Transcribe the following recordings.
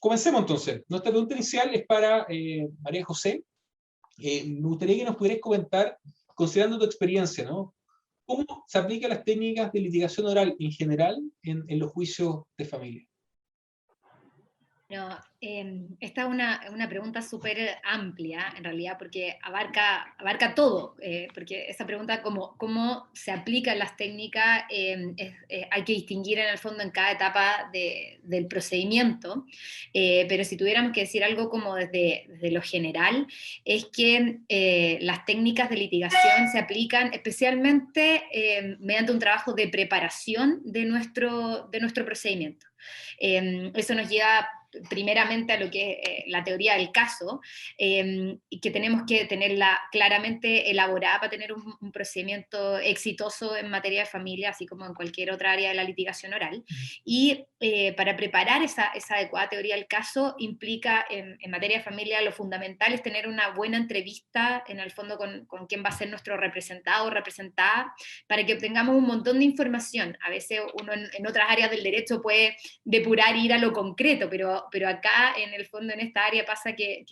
Comencemos entonces. Nuestra pregunta inicial es para María José. Me gustaría que nos pudieras comentar, considerando tu experiencia, ¿no? ¿Cómo se aplican las técnicas de litigación oral en general en los juicios de familia? No, esta es una pregunta súper amplia, en realidad, porque abarca todo, porque esa pregunta, cómo se aplican las técnicas, hay que distinguir en el fondo en cada etapa del procedimiento, pero si tuviéramos que decir algo como desde lo general, es que las técnicas de litigación se aplican especialmente mediante un trabajo de preparación de nuestro procedimiento. Eso nos lleva primeramente a lo que es la teoría del caso, y que tenemos que tenerla claramente elaborada para tener un procedimiento exitoso en materia de familia, así como en cualquier otra área de la litigación oral. Y para preparar esa adecuada teoría del caso implica en materia de familia lo fundamental es tener una buena entrevista en el fondo con quién va a ser nuestro representado o representada, para que obtengamos un montón de información. A veces uno en otras áreas del derecho puede depurar y ir a lo concreto, pero acá en el fondo en esta área pasa que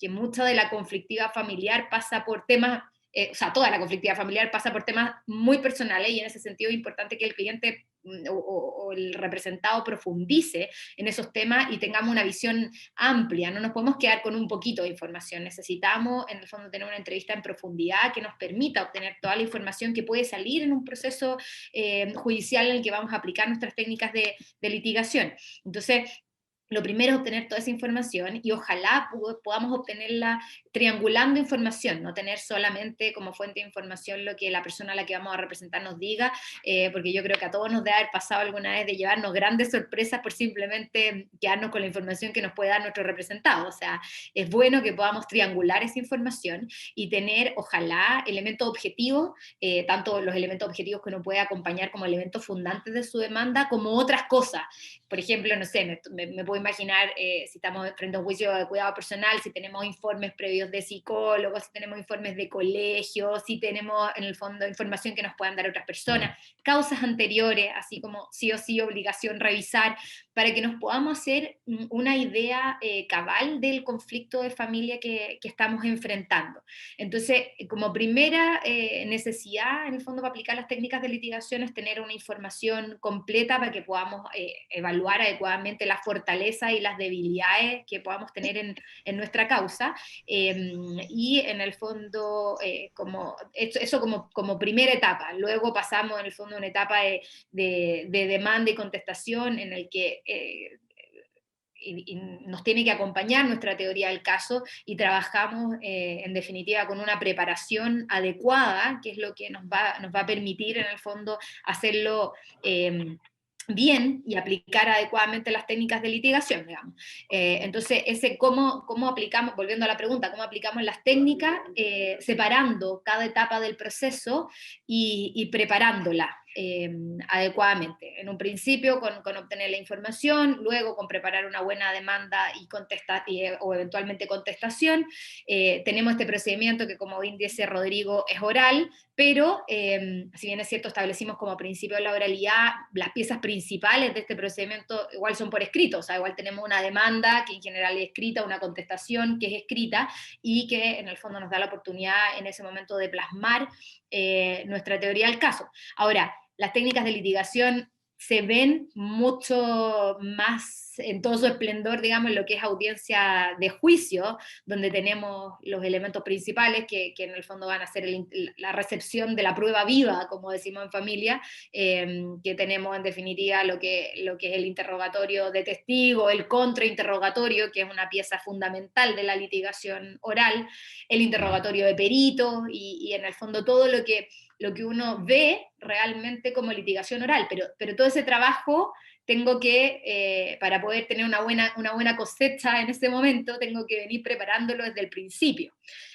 mucha de la conflictiva familiar pasa por temas, o sea, toda la conflictiva familiar pasa por temas muy personales, y en ese sentido es importante que el cliente o el representado profundice en esos temas y tengamos una visión amplia. No nos podemos quedar con un poquito de información, necesitamos en el fondo tener una entrevista en profundidad que nos permita obtener toda la información que puede salir en un proceso judicial en el que vamos a aplicar nuestras técnicas de litigación. Entonces, lo primero es obtener toda esa información, y ojalá podamos obtenerla triangulando información, no tener solamente como fuente de información lo que la persona a la que vamos a representar nos diga, porque yo creo que a todos nos debe haber pasado alguna vez de llevarnos grandes sorpresas por simplemente quedarnos con la información que nos puede dar nuestro representado. O sea, es bueno que podamos triangular esa información y tener, ojalá, elementos objetivos, tanto los elementos objetivos que uno puede acompañar como elementos fundantes de su demanda, como otras cosas. Por ejemplo, no sé, me puedo imaginar si estamos frente a un juicio de cuidado personal, si tenemos informes previos de psicólogos, si tenemos informes de colegios, si tenemos en el fondo información que nos puedan dar otras personas, causas anteriores, así como sí o sí obligación revisar, para que nos podamos hacer una idea cabal del conflicto de familia que estamos enfrentando. Entonces, como primera necesidad, en el fondo, para aplicar las técnicas de litigación es tener una información completa para que podamos evaluar adecuadamente las fortalezas y las debilidades que podamos tener en nuestra causa, y en el fondo, eso como primera etapa. Luego pasamos en el fondo a una etapa de demanda y contestación en el que y nos tiene que acompañar nuestra teoría del caso, y trabajamos en definitiva con una preparación adecuada, que es lo que nos va a permitir en el fondo hacerlo bien y aplicar adecuadamente las técnicas de litigación, digamos. Entonces, cómo aplicamos, volviendo a la pregunta, cómo aplicamos las técnicas, separando cada etapa del proceso y preparándola adecuadamente. En un principio con obtener la información, luego con preparar una buena demanda y contestar, o eventualmente contestación. Tenemos este procedimiento que, como bien dice Rodrigo, es oral, pero si bien es cierto, establecimos como principio de la oralidad, las piezas principales de este procedimiento igual son por escrito. O sea, igual tenemos una demanda que en general es escrita, una contestación que es escrita, y que en el fondo nos da la oportunidad en ese momento de plasmar nuestra teoría del caso. Ahora, las técnicas de litigación se ven mucho más en todo su esplendor, digamos, en lo que es audiencia de juicio, donde tenemos los elementos principales que en el fondo van a ser la recepción de la prueba viva, como decimos en familia, que tenemos en definitiva lo que es el interrogatorio de testigo, el contrainterrogatorio, que es una pieza fundamental de la litigación oral, el interrogatorio de perito, y en el fondo todo lo que uno ve realmente como litigación oral, pero todo ese trabajo tengo que, para poder tener una buena cosecha en ese momento, tengo que venir preparándolo desde el principio.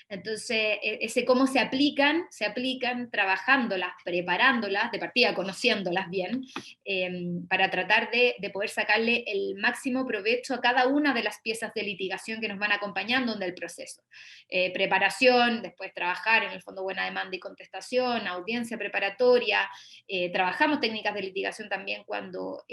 Entonces, ese cómo se aplican trabajándolas, preparándolas, de partida conociéndolas bien, para tratar de poder sacarle el máximo provecho a cada una de las piezas de litigación que nos van acompañando en el proceso. Preparación, después trabajar en el fondo buena demanda y contestación, audiencia preparatoria, trabajamos técnicas de litigación también cuando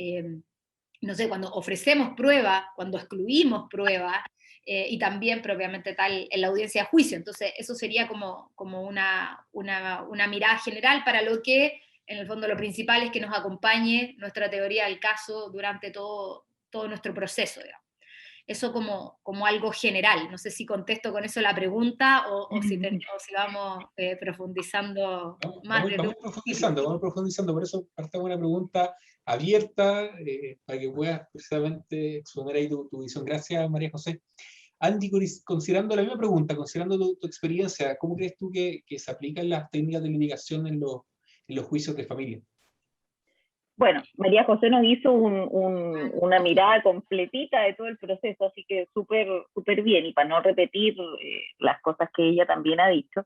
no sé, cuando ofrecemos prueba, cuando excluimos prueba, y también propiamente tal en la audiencia de juicio. Entonces, eso sería como una mirada general para lo que, en el fondo, lo principal es que nos acompañe nuestra teoría del caso durante todo nuestro proceso, digamos. Eso como algo general. No sé si contesto con eso la pregunta o si vamos profundizando más desde un principio. Vamos profundizando, por eso partamos una pregunta abierta para que puedas precisamente exponer ahí tu visión. Gracias, María José. Andy, considerando la misma pregunta, considerando tu experiencia, ¿cómo crees tú que se aplican las técnicas de litigación en los juicios de familia? Bueno, María José nos hizo una mirada completita de todo el proceso, así que súper súper bien, y para no repetir las cosas que ella también ha dicho,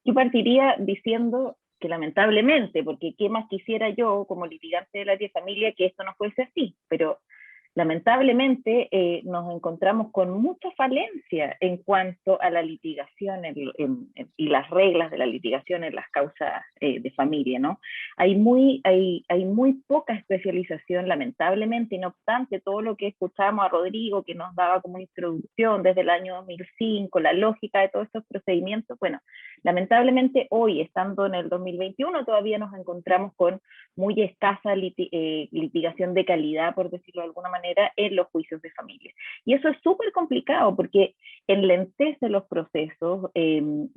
yo partiría diciendo que lamentablemente, porque qué más quisiera yo como litigante del área de familia que esto no fuese así, pero lamentablemente nos encontramos con mucha falencia en cuanto a la litigación y las reglas de la litigación en las causas de familia, ¿no? Hay muy poca especialización, lamentablemente, y no obstante, todo lo que escuchamos a Rodrigo, que nos daba como introducción desde el año 2005, la lógica de todos estos procedimientos, bueno, lamentablemente hoy, estando en el 2021, todavía nos encontramos con muy escasa litigación de calidad, por decirlo de alguna manera, en los juicios de familia. Y eso es súper complicado porque enlentece los procesos,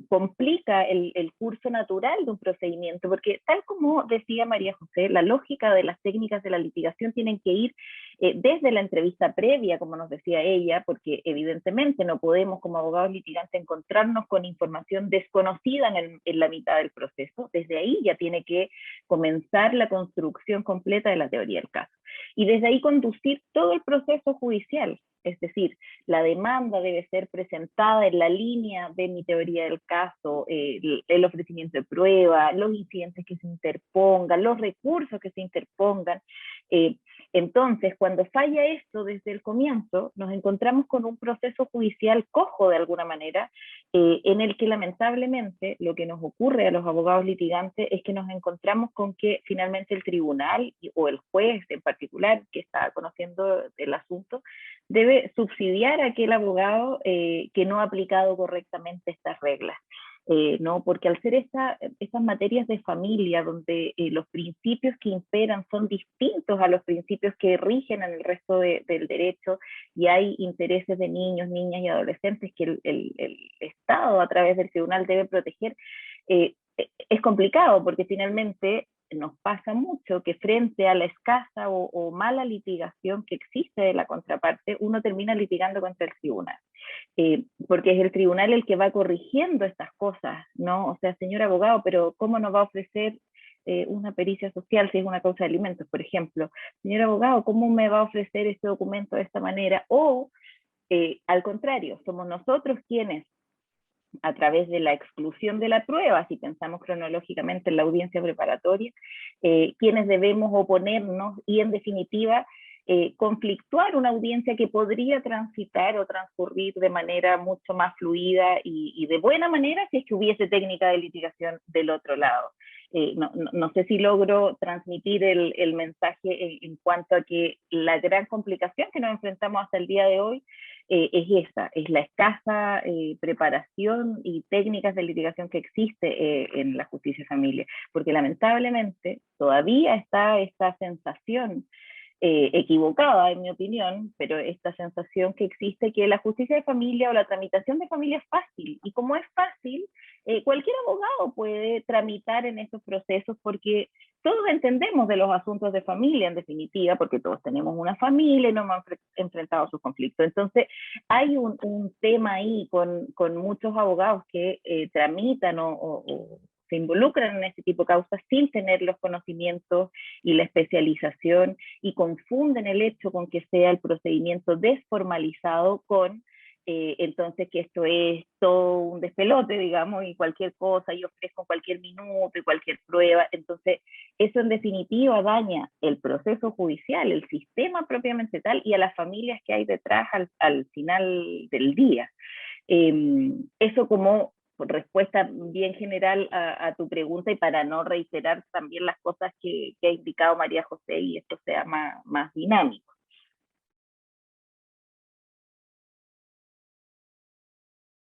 complica el curso natural de un procedimiento, porque tal como decía María José, la lógica de las técnicas de la litigación tienen que ir desde la entrevista previa, como nos decía ella, porque evidentemente no podemos como abogados litigantes encontrarnos con información desconocida en la mitad del proceso. Desde ahí ya tiene que comenzar la construcción completa de la teoría del caso. Y desde ahí conducir todo el proceso judicial. Es decir, la demanda debe ser presentada en la línea de mi teoría del caso, el ofrecimiento de prueba, los incidentes que se interpongan, los recursos que se interpongan. Entonces, cuando falla esto desde el comienzo, nos encontramos con un proceso judicial cojo de alguna manera, en el que lamentablemente lo que nos ocurre a los abogados litigantes es que nos encontramos con que finalmente el tribunal o el juez en particular que está conociendo el asunto debe subsidiar a aquel abogado que no ha aplicado correctamente estas reglas. ¿No? Porque al ser estas materias de familia, donde los principios que imperan son distintos a los principios que rigen en el resto del derecho, y hay intereses de niños, niñas y adolescentes que el Estado a través del tribunal debe proteger, es complicado porque finalmente nos pasa mucho que frente a la escasa o mala litigación que existe de la contraparte, uno termina litigando contra el tribunal. Porque es el tribunal el que va corrigiendo estas cosas, ¿no? O sea, señor abogado, pero ¿cómo nos va a ofrecer una pericia social si es una causa de alimentos, por ejemplo? Señor abogado, ¿cómo me va a ofrecer este documento de esta manera? O, al contrario, somos nosotros quienes, a través de la exclusión de la prueba, si pensamos cronológicamente en la audiencia preparatoria, quienes debemos oponernos y, en definitiva, conflictuar una audiencia que podría transitar o transcurrir de manera mucho más fluida y de buena manera si es que hubiese técnica de litigación del otro lado. No sé si logro transmitir el mensaje en cuanto a que la gran complicación que nos enfrentamos hasta el día de hoy es esa, es la escasa preparación y técnicas de litigación que existe en la justicia de familia, porque lamentablemente todavía está esta sensación equivocada en mi opinión, pero esta sensación que existe que la justicia de familia o la tramitación de familia es fácil, y como es fácil, cualquier abogado puede tramitar en estos procesos porque todos entendemos de los asuntos de familia en definitiva, porque todos tenemos una familia y nos hemos enfrentado a sus conflictos. Entonces hay un tema ahí con muchos abogados que tramitan o se involucran en este tipo de causas sin tener los conocimientos y la especialización, y confunden el hecho con que sea el procedimiento desformalizado con entonces que esto es todo un despelote, digamos, y cualquier cosa, y ofrezco cualquier minuto y cualquier prueba. Entonces eso en definitiva daña el proceso judicial, el sistema propiamente tal, y a las familias que hay detrás al final del día. Eso como respuesta bien general a tu pregunta, y para no reiterar también las cosas que ha indicado María José y esto sea más dinámico.